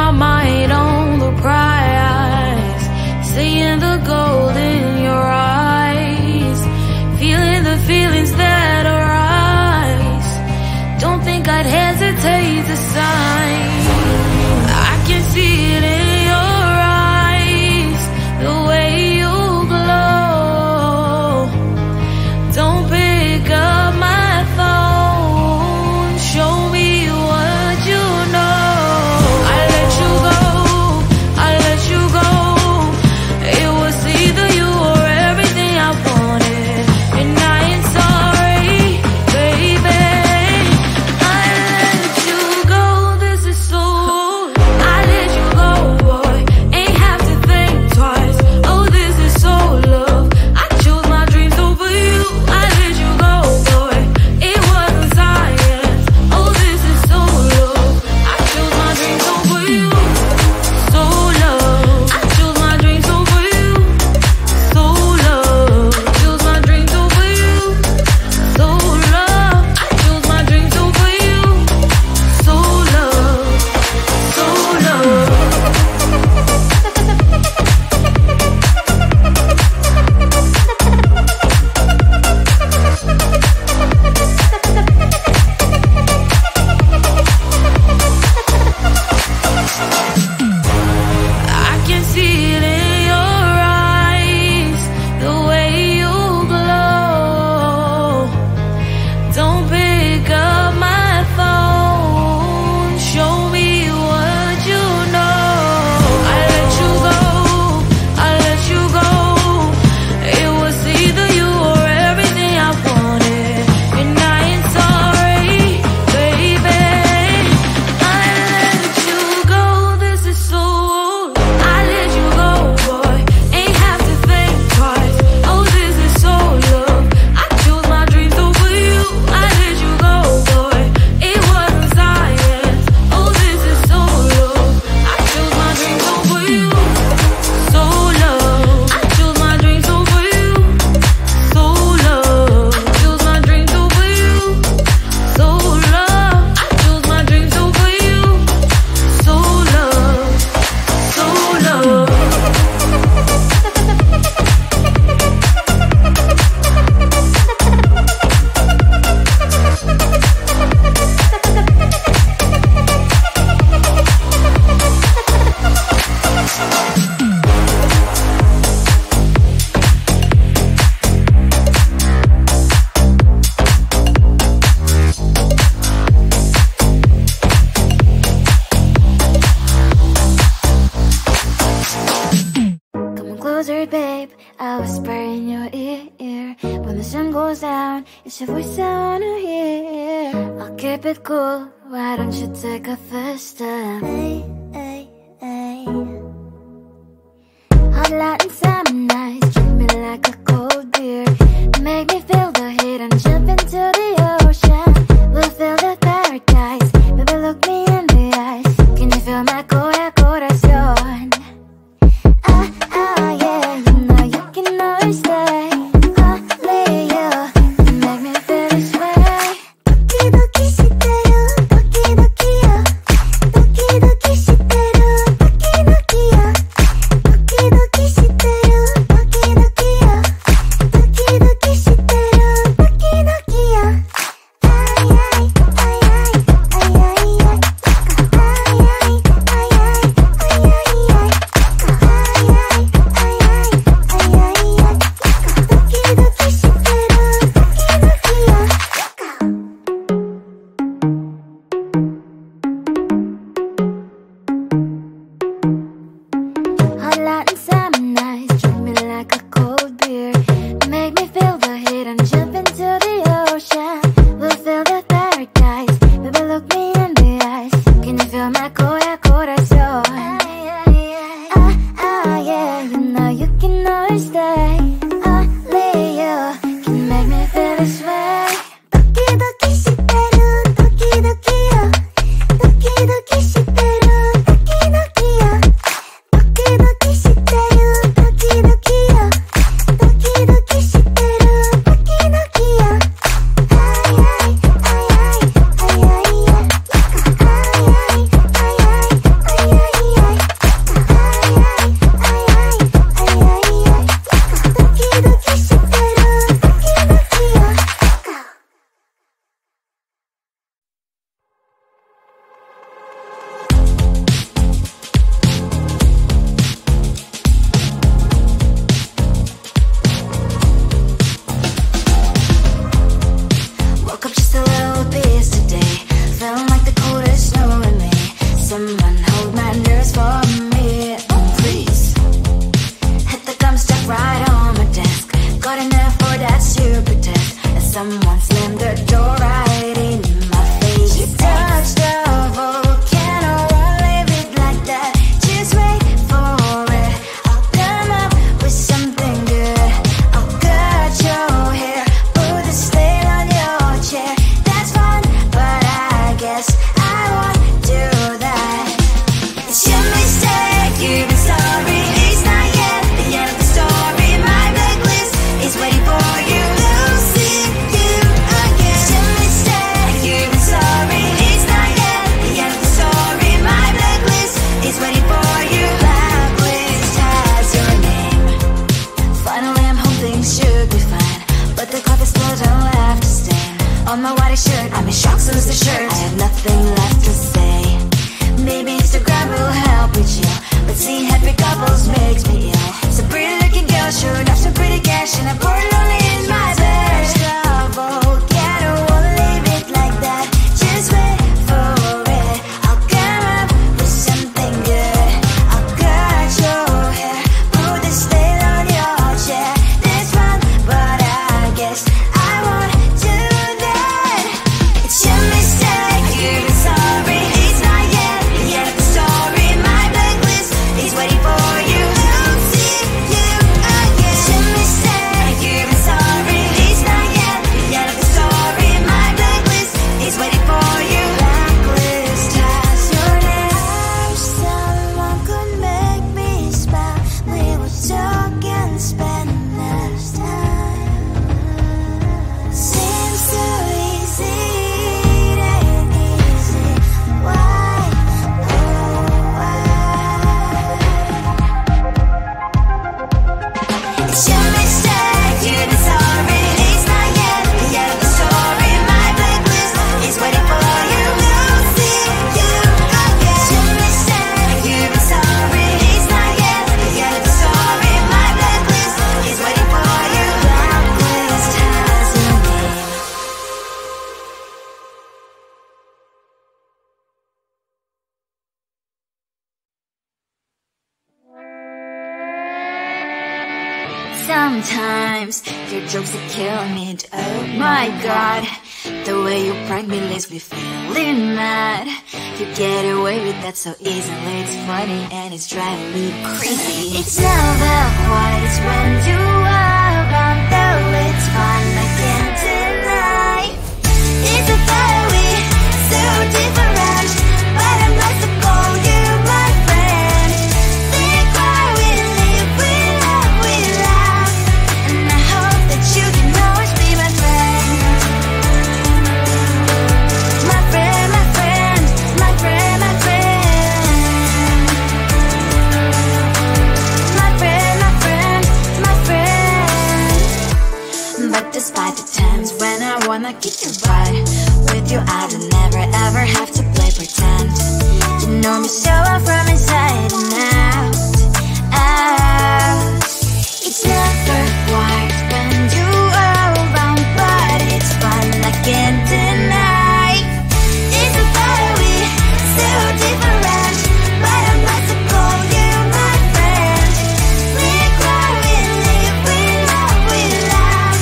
my mind on the prize, seeing the gold in your eyes, feeling the feelings that arise. Don't think I'd hesitate to sign. I can see it in your eyes, the way you glow. Don't pick up my phone, show me what you know. I let you go, I let you go. It was either you or everything I wanted, and I ain't sorry, baby. I let you go, this is so. I let you go, boy, ain't have to think twice. Oh, this is so love. I chose my dreams over you. I let you go, boy, it wasn't science. Oh, this is so love. I chose my dreams over you. So love. I chose my dreams over you. So love. I chose my dreams over you. So love. I chose my dreams over you. So love. So love. I can see it in your eyes, the way you glow. Don't pick up my phone, show me what you know. I let you go, I let you go. It was either you or everything I wanted, and I ain't sorry, baby. I let you go, this is so. I let you go, boy, ain't have to think twice. Oh, this is so love. I chose my dreams over you. I let you go, boy, it wasn't science. Oh, this is so love. I chose my dreams over you. So love. I chose my dreams over you. So love. I chose my dreams over you. So love. I chose my dreams over you. So love. So love. Come closer, babe, I'll whisper in your ear. When the sun goes down, it's your voice I wanna hear. I'll keep it cool, why don't you take a first step? Hey, hey, hey. Hot light and summer nights, treat me like a cold beer. Make me feel the heat and jump into the ocean. We'll feel the paradise, baby, look me in the eyes. Can you feel my corazón? Yeah, you know you can always stay. Only you can make me feel this way. Doki doki shiteru, doki doki yo. Doki doki shiteru, doki doki yo. Doki doki shiteru, doki doki yo. Doki doki shiteru, doki doki yo. Ay ay ay ay ay ay ay. Ay ay ay ay ay ay ay. Hot light and summer nights, treat me like a cold beer. Make me feel the heat and jump into the ocean. We'll feel the paradise, baby, look me in the eyes. Can you feel my corazón? Yeah, you know you can always stay. Only you can make me feel this way. Doki doki shiteru, doki doki yo. Doki doki shiteru, doki doki yo. Doki doki shiteru, doki doki yo. Doki doki shiteru, doki doki yo. Ay ay ay ay ay ay ay. Ay ay ay ay ay ay. me shocks, lose the shirt. I have nothing left to say. Maybe Instagram will help with you, but seeing happy couples makes me ill. Some pretty looking girl showing off some pretty cash, and I'm bored lonely in my bed. Trouble, yeah, I don't wanna leave it like that. Just wait for it. I'll come up with something good. I'll cut your hair, put the style on your chair. This one, but I guess I won't do that. It's your mistake, you're sorry. It's not yet the end of the story. My blacklist is waiting for you. I'll see you again. It's your mistake, you're sorry. It's not yet the end of the story. My blacklist is waiting for you. Blacklist has your name. Wish someone could make me smile. We would talk and spend less time. Seems so easy, it ain't easy. Why? Oh, why? It's your mistake, you're sorry. It's not yet the end of the story. My blacklist is waiting for you. I'll see you again. It's your mistake, you're sorry. It's not yet the end of the story. My blacklist is waiting for you. Blacklist has your name. Sometimes your jokes that kill me. Oh my god, the way you prank me leaves me feeling mad. You get away with that so easily. It's funny and it's driving me crazy. It's never quite as when you are around, though it's fun, I can't deny. It's a fiery, so different, but I'm lost to call you my friend. Think why we live, we love, we laugh, and I hope that you can always be my friend. My friend, my friend, my friend, my friend. My friend, my friend, my friend. But despite the times when I wanna kick your butt, with you I don't never ever have to play pretend. You know me so well from inside and out, out. It's never quite when you are around, but it's fun, I can't deny. It's a fiery, so different, but I'm not to call you my friend. We cry, we live, we love, we laugh,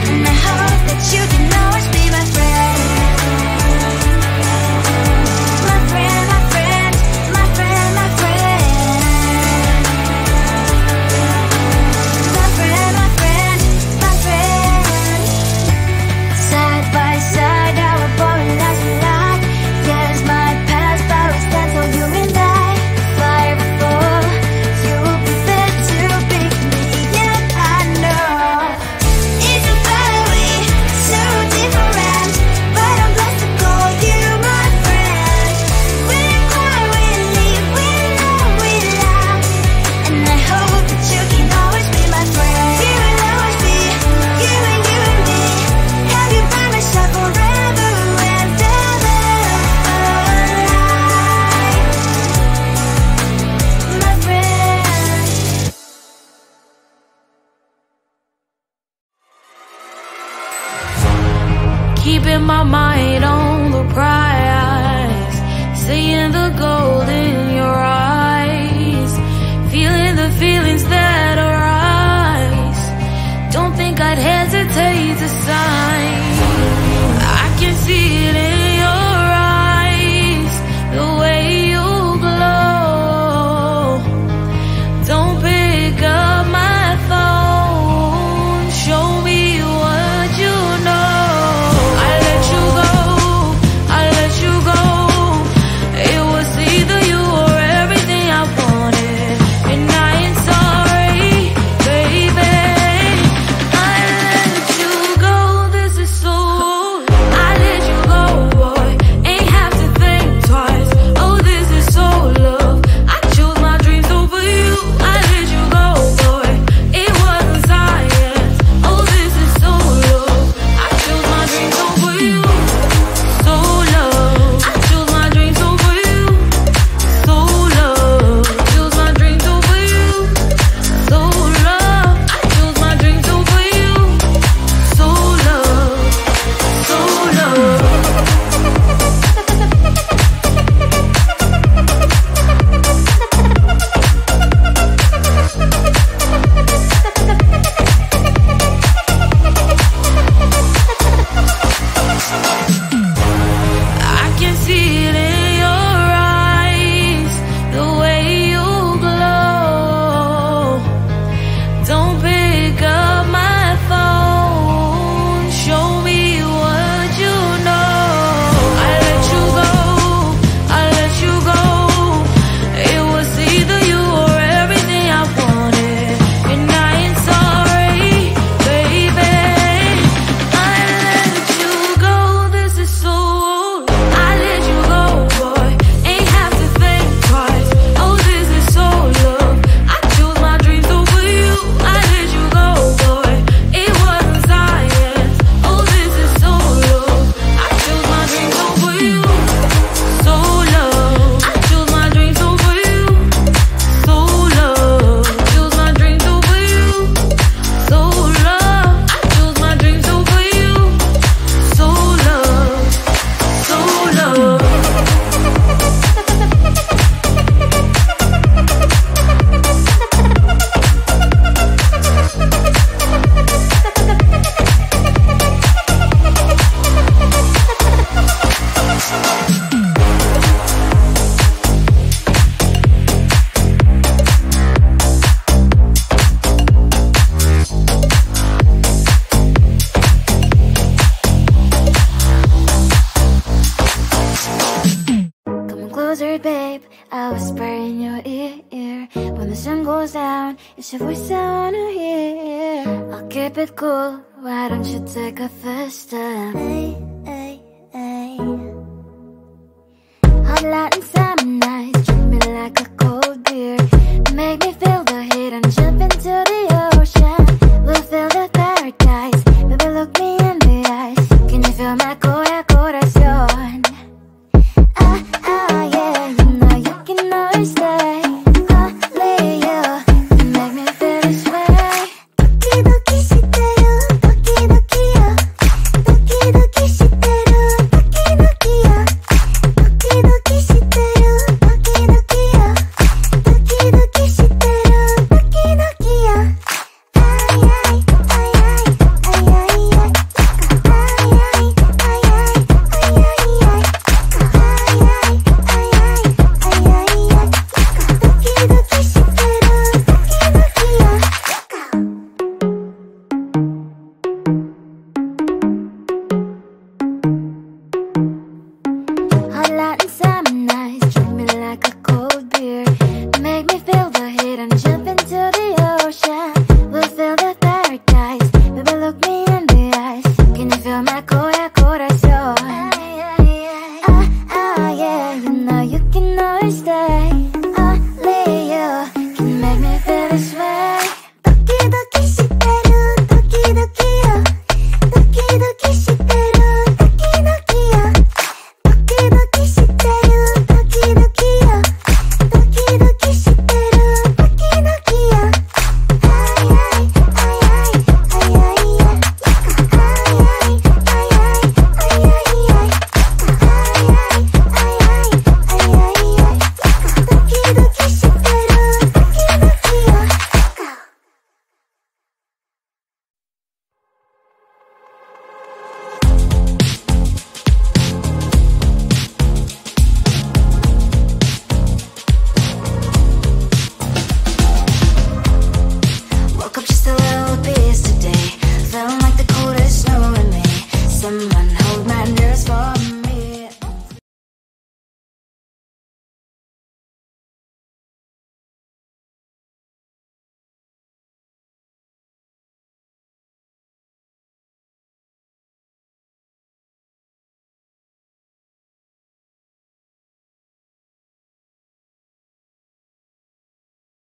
and I hope that you can always be my friend. My friend, my friend, my friend, my friend. My friend, my friend, my friend. Side by side, our body lies alive. Yes, my past, but we stand for you and I. Fire before you prefer to pick me, yet I know it's a fiery, so different, but I'm blessed to call you my friend. We cry, we live, we love, we laugh, and I hope that you can always be my friend. You will always be you and me. Have you by my side forever and ever. My friend. Keeping my mind on the prize, seeing the gold in your eyes, feeling the feelings that arise. Don't think I'd hesitate to sign. I can see it in your eyes, the way you glow. Don't pick up my phone, show me what you know. I let you go, goes down, it's your voice I wanna hear. I'll keep it cool, why don't you take a first step? Hey, hey, hey. Hot light and summer nights, treat me like a cold beer. Make me feel the heat and jump into the ocean. We'll feel the paradise, baby look me in the eyes. Can you feel my corazón? Yeah, you know you can always stay. Only you can make me feel this way. Doki doki shiteru, doki doki yo. Doki doki shiteru, doki doki yo. Doki doki shiteru, doki doki yo. Doki doki shiteru, doki doki yo. Ay ay ay ay ay ay ay. Ay ay ay ay ay ay ay. Hot light and summer nights, treat me like a cold beer. Make me feel the heat and jump into the ocean. We'll feel the paradise, baby look me in the eyes. Can you feel my corazón? Yeah, you know you can always stay. Only you can make me feel this way. Doki doki shiteru, doki doki yo. Doki doki shiteru, doki doki yo. Doki doki shiteru, doki doki yo. Doki doki shiteru, doki doki yo. Ay ay ay ay ay ay ay. Ay ay ay ay ay ay ay. Ay ay ay ay ay ay ay. Doki doki shiteru, doki doki yo. Woke up just a